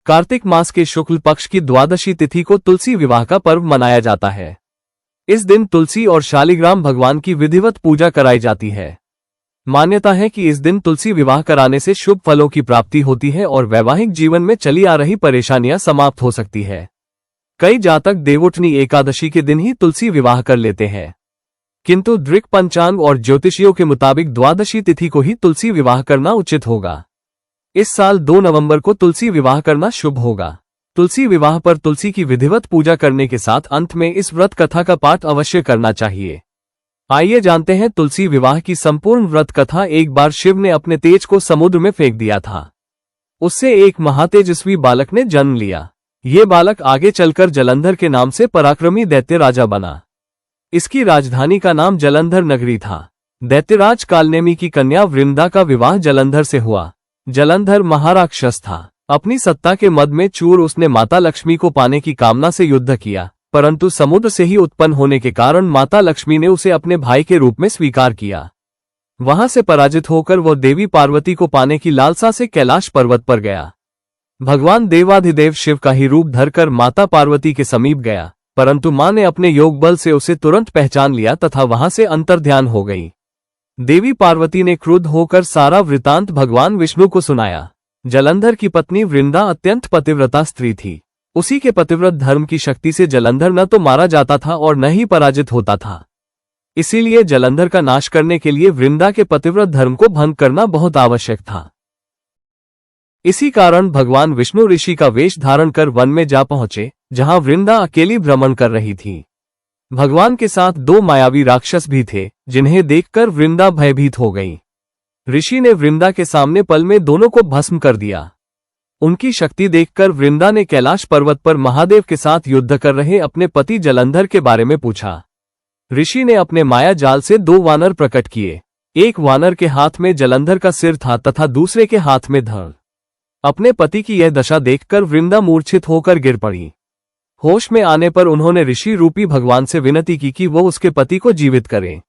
कार्तिक मास के शुक्ल पक्ष की द्वादशी तिथि को तुलसी विवाह का पर्व मनाया जाता है। इस दिन तुलसी और शालिग्राम भगवान की विधिवत पूजा कराई जाती है। मान्यता है कि इस दिन तुलसी विवाह कराने से शुभ फलों की प्राप्ति होती है और वैवाहिक जीवन में चली आ रही परेशानियां समाप्त हो सकती है। कई जातक देवउठनी एकादशी के दिन ही तुलसी विवाह कर लेते हैं, किंतु दृक् पंचांग और ज्योतिषियों के मुताबिक द्वादशी तिथि को ही तुलसी विवाह करना उचित होगा। इस साल 2 नवंबर को तुलसी विवाह करना शुभ होगा। तुलसी विवाह पर तुलसी की विधिवत पूजा करने के साथ अंत में इस व्रत कथा का पाठ अवश्य करना चाहिए। आइए जानते हैं तुलसी विवाह की संपूर्ण व्रत कथा। एक बार शिव ने अपने तेज को समुद्र में फेंक दिया था। उससे एक महातेजस्वी बालक ने जन्म लिया। ये बालक आगे चलकर जलंधर के नाम से पराक्रमी दैत्य राजा बना। इसकी राजधानी का नाम जलंधर नगरी था। दैत्यराज कालनेमी की कन्या वृंदा का विवाह जलंधर से हुआ। जलंधर महाराक्षस था। अपनी सत्ता के मद में चूर उसने माता लक्ष्मी को पाने की कामना से युद्ध किया, परंतु समुद्र से ही उत्पन्न होने के कारण माता लक्ष्मी ने उसे अपने भाई के रूप में स्वीकार किया। वहां से पराजित होकर वह देवी पार्वती को पाने की लालसा से कैलाश पर्वत पर गया। भगवान देवाधिदेव शिव का ही रूप धरकर माता पार्वती के समीप गया, परंतु मां ने अपने योग बल से उसे तुरंत पहचान लिया तथा वहां से अंतर्ध्यान हो गई। देवी पार्वती ने क्रुद्ध होकर सारा वृतांत भगवान विष्णु को सुनाया। जलंधर की पत्नी वृंदा अत्यंत पतिव्रता स्त्री थी। उसी के पतिव्रत धर्म की शक्ति से जलंधर न तो मारा जाता था और न ही पराजित होता था। इसीलिए जलंधर का नाश करने के लिए वृंदा के पतिव्रत धर्म को भंग करना बहुत आवश्यक था। इसी कारण भगवान विष्णु ऋषि का वेश धारण कर वन में जा पहुंचे, जहां वृंदा अकेली भ्रमण कर रही थी। भगवान के साथ 2 मायावी राक्षस भी थे, जिन्हें देखकर वृंदा भयभीत हो गई। ऋषि ने वृंदा के सामने पल में दोनों को भस्म कर दिया। उनकी शक्ति देखकर वृंदा ने कैलाश पर्वत पर महादेव के साथ युद्ध कर रहे अपने पति जलंधर के बारे में पूछा। ऋषि ने अपने माया जाल से 2 वानर प्रकट किए। एक वानर के हाथ में जलंधर का सिर था तथा दूसरे के हाथ में धड़। अपने पति की यह दशा देखकर वृंदा मूर्छित होकर गिर पड़ी। होश में आने पर उन्होंने ऋषि रूपी भगवान से विनती की कि वो उसके पति को जीवित करें।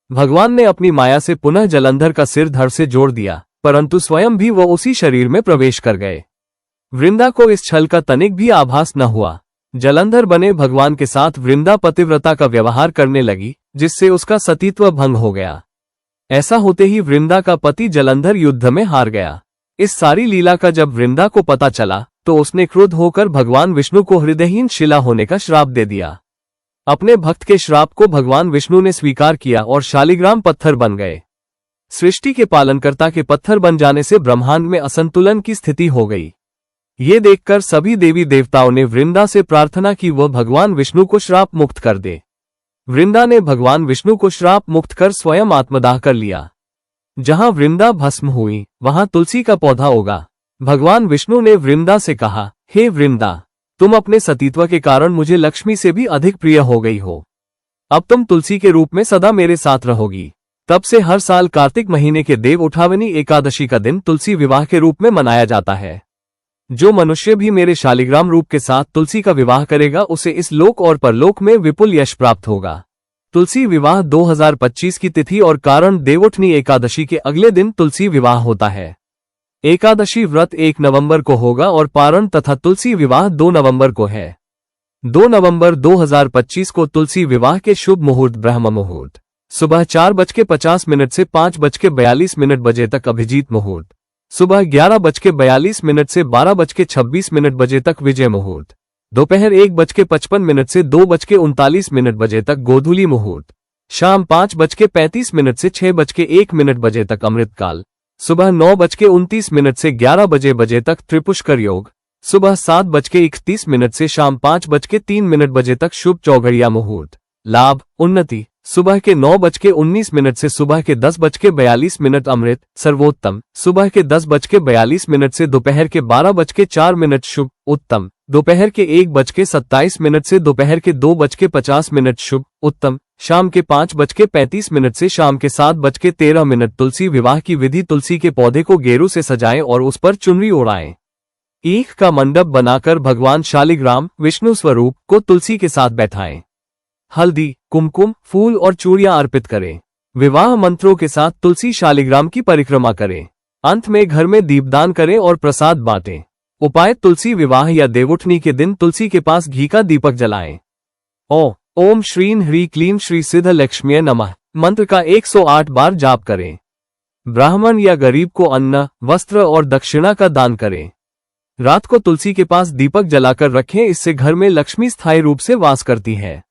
भगवान ने अपनी माया से पुनः जलंधर का सिर धड़ से जोड़ दिया, परंतु स्वयं भी वो उसी शरीर में प्रवेश कर गए। वृंदा को इस छल का तनिक भी आभास न हुआ। जलंधर बने भगवान के साथ वृंदा पतिव्रता का व्यवहार करने लगी, जिससे उसका सतीत्व भंग हो गया। ऐसा होते ही वृंदा का पति जलंधर युद्ध में हार गया। इस सारी लीला का जब वृंदा को पता चला तो उसने क्रुद्ध होकर भगवान विष्णु को हृदयहीन शिला होने का श्राप दे दिया। अपने भक्त के श्राप को भगवान विष्णु ने स्वीकार किया और शालिग्राम पत्थर बन गए। सृष्टि के पालनकर्ता के पत्थर बन जाने से ब्रह्मांड में असंतुलन की स्थिति हो गई। ये देखकर सभी देवी देवताओं ने वृंदा से प्रार्थना की वह भगवान विष्णु को श्राप मुक्त कर दे। वृंदा ने भगवान विष्णु को श्राप मुक्त कर स्वयं आत्मदाह कर लिया। जहां वृंदा भस्म हुई वहां तुलसी का पौधा उगा। भगवान विष्णु ने वृंदा से कहा, हे वृंदा, तुम अपने सतीत्व के कारण मुझे लक्ष्मी से भी अधिक प्रिय हो गई हो। अब तुम तुलसी के रूप में सदा मेरे साथ रहोगी। तब से हर साल कार्तिक महीने के देव उठावनी एकादशी का दिन तुलसी विवाह के रूप में मनाया जाता है। जो मनुष्य भी मेरे शालिग्राम रूप के साथ तुलसी का विवाह करेगा उसे इस लोक और परलोक में विपुल यश प्राप्त होगा। तुलसी विवाह 2025 की तिथि और कारण देवउठनी एकादशी के अगले दिन तुलसी विवाह होता है। एकादशी व्रत 1 नवंबर को होगा और पारण तथा तुलसी विवाह 2 नवंबर को है। 2 नवंबर 2025 को तुलसी विवाह के शुभ मुहूर्त ब्रह्म मुहूर्त सुबह 4:50 से 5:42 बजे तक अभिजीत मुहूर्त, सुबह 11:42 से 12:26 बजे तक विजय मुहूर्त, दोपहर 1:55 से 2:39 बजे तक गोधूली मुहूर्त, शाम 5:35 से 6:01 बजे तक अमृतकाल, सुबह 9:29 से 11 बजे तक त्रिपुष्कर योग, सुबह 7:31 से शाम 5:03 बजे तक शुभ चौघड़िया मुहूर्त। लाभ उन्नति, सुबह के 9:19 से सुबह के 10:42 अमृत सर्वोत्तम, सुबह के 10:42 से दोपहर के 12:04 शुभ उत्तम, दोपहर के 1:27 से दोपहर के 2:50 शुभ उत्तम, शाम के 5:35 से शाम के 7:13। तुलसी विवाह की विधि। तुलसी के पौधे को गेरू से सजाएं और उस पर चुनरी ओढ़ाएं। ईख का मंडप बनाकर भगवान शालिग्राम विष्णु स्वरूप को तुलसी के साथ बैठाएं। हल्दी, कुमकुम, फूल और चूड़ियां अर्पित करें। विवाह मंत्रों के साथ तुलसी शालिग्राम की परिक्रमा करें। अंत में घर में दीपदान करें और प्रसाद बांटें। उपाय: तुलसी विवाह या देवउठनी के दिन तुलसी के पास घी का दीपक जलाएं। ओम श्रीं ह्रीं क्लीं श्री सिद्ध लक्ष्मीये नमः मंत्र का 108 बार जाप करें। ब्राह्मण या गरीब को अन्न, वस्त्र और दक्षिणा का दान करें। रात को तुलसी के पास दीपक जलाकर रखें, इससे घर में लक्ष्मी स्थायी रूप से वास करती है।